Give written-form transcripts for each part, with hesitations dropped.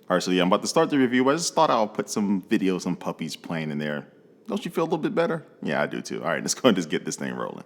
All right, so yeah, I'm about to start the review. I just thought I'll put some videos, some puppies playing in there. Don't you feel a little bit better? Yeah, I do too. All right, let's go and just get this thing rolling.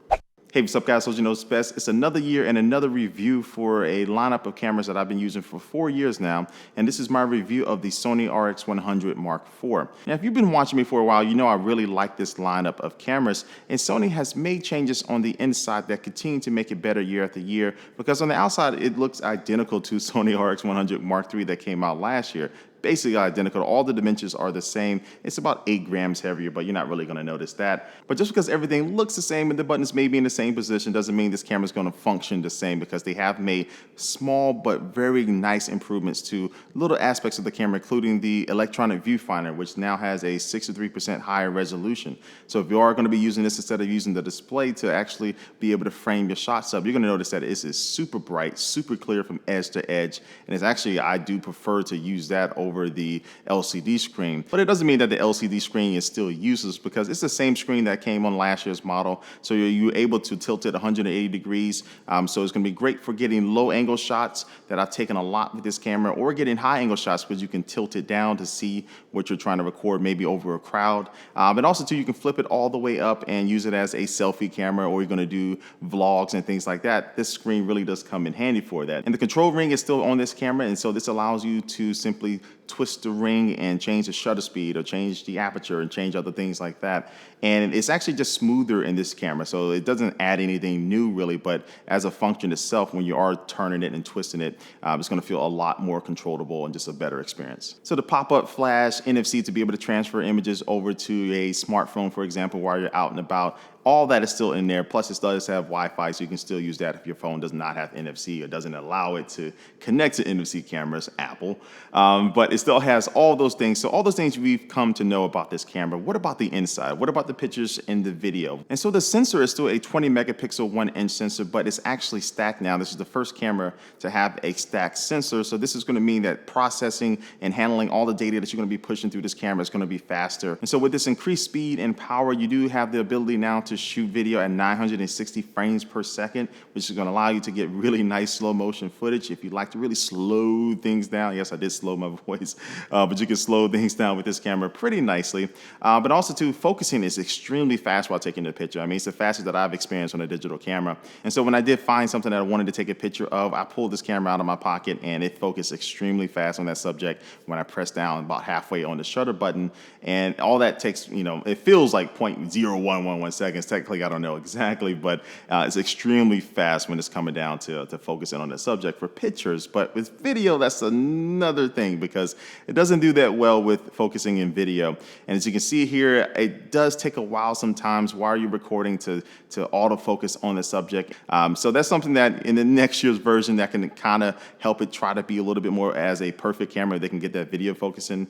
Hey, what's up, guys? So you know it's best. It's another year and another review for a lineup of cameras that I've been using for 4 years now. And this is my review of the Sony RX100 Mark IV. Now, if you've been watching me for a while, you know I really like this lineup of cameras. And Sony has made changes on the inside that continue to make it better year after year. Because on the outside, it looks identical to Sony RX100 Mark III that came out last year. Basically identical. All the dimensions are the same. It's about 8 grams heavier, but you're not really going to notice that. But just because everything looks the same and the buttons may be in the same position doesn't mean this camera is going to function the same, because they have made small but very nice improvements to little aspects of the camera, including the electronic viewfinder, which now has a 63% higher resolution. So if you are going to be using this instead of using the display to actually be able to frame your shots up, you're going to notice that it is super bright, super clear from edge to edge. And it's actually, I do prefer to use that over the LCD screen. But it doesn't mean that the LCD screen is still useless, because it's the same screen that came on last year's model. So you're able to tilt it 180 degrees. So it's going to be great for getting low angle shots that I've taken a lot with this camera, or getting high angle shots because you can tilt it down to see what you're trying to record, maybe over a crowd. But also too, you can flip it all the way up and use it as a selfie camera, or you're going to do vlogs and things like that. This screen really does come in handy for that. And the control ring is still on this camera, and so this allows you to simply twist the ring and change the shutter speed, or change the aperture and change other things like that. And it's actually just smoother in this camera, so it doesn't add anything new really, but as a function itself, when you are turning it and twisting it, it's going to feel a lot more controllable and just a better experience. So the pop-up flash, NFC to be able to transfer images over to a smartphone, for example, while you're out and about, all that is still in there. Plus, it does have Wi-Fi, so you can still use that if your phone does not have NFC or doesn't allow it to connect to NFC cameras, Apple. But it still has all those things. So all those things we've come to know about this camera. What about the inside? What about the pictures in the video? And so the sensor is still a 20 megapixel 1-inch sensor, but it's actually stacked now. This is the first camera to have a stacked sensor. So this is going to mean that processing and handling all the data that you're going to be pushing through this camera is going to be faster. And so with this increased speed and power, you do have the ability now to shoot video at 960 frames per second, which is going to allow you to get really nice slow motion footage. If you'd like to really slow things down, yes, I did slow my voice, but you can slow things down with this camera pretty nicely. But also too, focusing is extremely fast while taking the picture. I mean, it's the fastest that I've experienced on a digital camera. And so when I did find something that I wanted to take a picture of, I pulled this camera out of my pocket and it focused extremely fast on that subject when I pressed down about halfway on the shutter button. And all that takes, you know, it feels like 0.0111 seconds. Technically, I don't know exactly, but it's extremely fast when it's coming down to focusing on the subject for pictures. But with video, that's another thing, because it doesn't do that well with focusing in video. And as you can see here, it does take a while sometimes while you're recording to autofocus on the subject. So that's something that in the next year's version that can kind of help it try to be a little bit more as a perfect camera. They can get that video focusing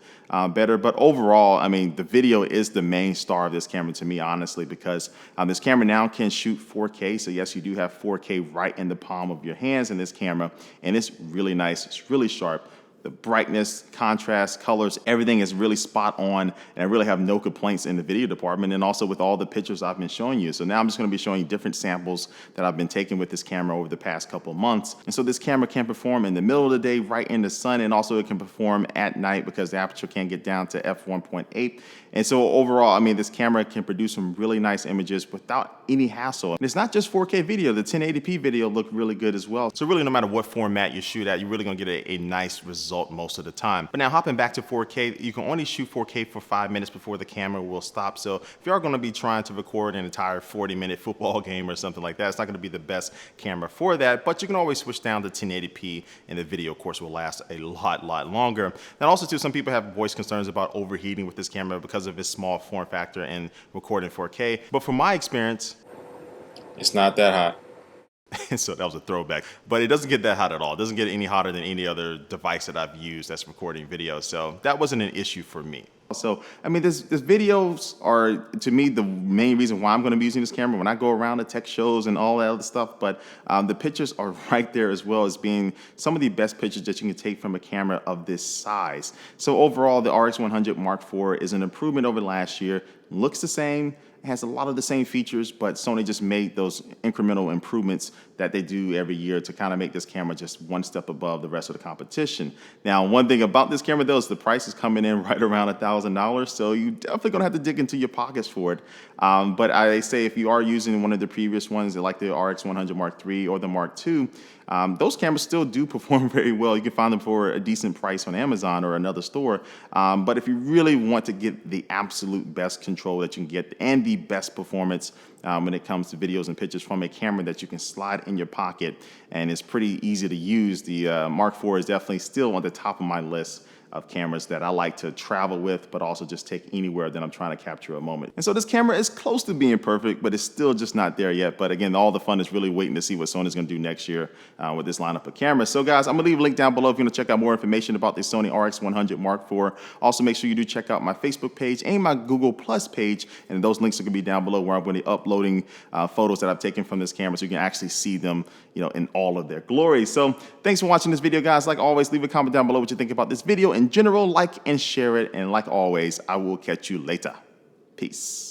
better. But overall, I mean, the video is the main star of this camera to me, honestly, because this camera now can shoot 4K. So yes, you do have 4K right in the palm of your hands in this camera, and it's really nice. It's really sharp. The brightness, contrast, colors, everything is really spot on, and I really have no complaints in the video department, and also with all the pictures I've been showing you. So now I'm just going to be showing you different samples that I've been taking with this camera over the past couple months. And so this camera can perform in the middle of the day, right in the sun, and also it can perform at night because the aperture can get down to f1.8. And so overall, I mean, this camera can produce some really nice images without any hassle. And it's not just 4K video. The 1080p video looked really good as well. So really, no matter what format you shoot at, you're really going to get a nice result most of the time. But now hopping back to 4K, you can only shoot 4K for 5 minutes before the camera will stop. So if you are going to be trying to record an entire 40-minute football game or something like that, it's not going to be the best camera for that. But you can always switch down to 1080p, and the video, of course, will last a lot longer. And also, too, some people have voice concerns about overheating with this camera because of its small form factor and recording 4K. But from my experience, it's not that hot. So that was a throwback, but it doesn't get that hot at all. It doesn't get any hotter than any other device that I've used that's recording video. So that wasn't an issue for me. So, I mean, this videos are, to me, the main reason why I'm going to be using this camera when I go around to tech shows and all that other stuff. But the pictures are right there, as well as being some of the best pictures that you can take from a camera of this size. So overall, the RX100 Mark IV is an improvement over last year. Looks the same. It has a lot of the same features, but Sony just made those incremental improvements that they do every year to kind of make this camera just one step above the rest of the competition. Now, one thing about this camera though is the price is coming in right around $1,000, so you definitely gonna have to dig into your pockets for it. But I say if you are using one of the previous ones, like the RX100 Mark III or the Mark II, those cameras still do perform very well. You can find them for a decent price on Amazon or another store. But if you really want to get the absolute best control that you can get and the best performance when it comes to videos and pictures from a camera that you can slide in your pocket and it's pretty easy to use, the Mark IV is definitely still on the top of my list of cameras that I like to travel with, but also just take anywhere that I'm trying to capture a moment. And so this camera is close to being perfect, but it's still just not there yet. But again, all the fun is really waiting to see what Sony's gonna do next year with this lineup of cameras. So guys, I'm gonna leave a link down below if you wanna check out more information about the Sony RX100 Mark IV. Also make sure you do check out my Facebook page and my Google Plus page, and those links are gonna be down below where I'm gonna be uploading photos that I've taken from this camera so you can actually see them, in all of their glory. So thanks for watching this video, guys. Like always, leave a comment down below what you think about this video in general, like and share it, and like always, I will catch you later. Peace.